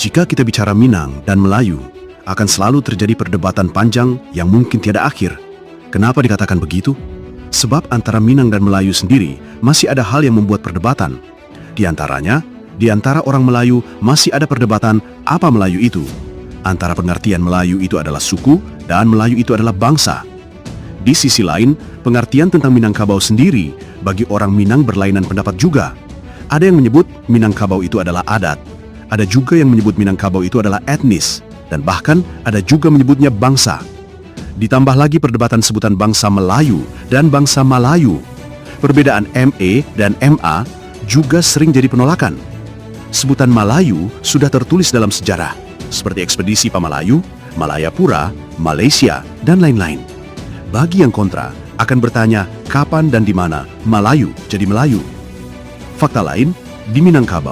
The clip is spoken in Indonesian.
Jika kita bicara Minang dan Melayu, akan selalu terjadi perdebatan panjang yang mungkin tiada akhir. Kenapa dikatakan begitu? Sebab antara Minang dan Melayu sendiri masih ada hal yang membuat perdebatan. Di antaranya, di antara orang Melayu masih ada perdebatan apa Melayu itu. Antara pengertian Melayu itu adalah suku dan Melayu itu adalah bangsa. Di sisi lain, pengertian tentang Minangkabau sendiri bagi orang Minang berlainan pendapat juga. Ada yang menyebut Minangkabau itu adalah adat. Ada juga yang menyebut Minangkabau itu adalah etnis, dan bahkan ada juga menyebutnya bangsa. Ditambah lagi perdebatan sebutan bangsa Melayu dan bangsa Malayu. Perbedaan ME dan MA juga sering jadi penolakan. Sebutan Malayu sudah tertulis dalam sejarah, seperti ekspedisi Pamalayu, Malayapura, Malaysia, dan lain-lain. Bagi yang kontra, akan bertanya kapan dan di mana Malayu jadi Melayu. Fakta lain, di Minangkabau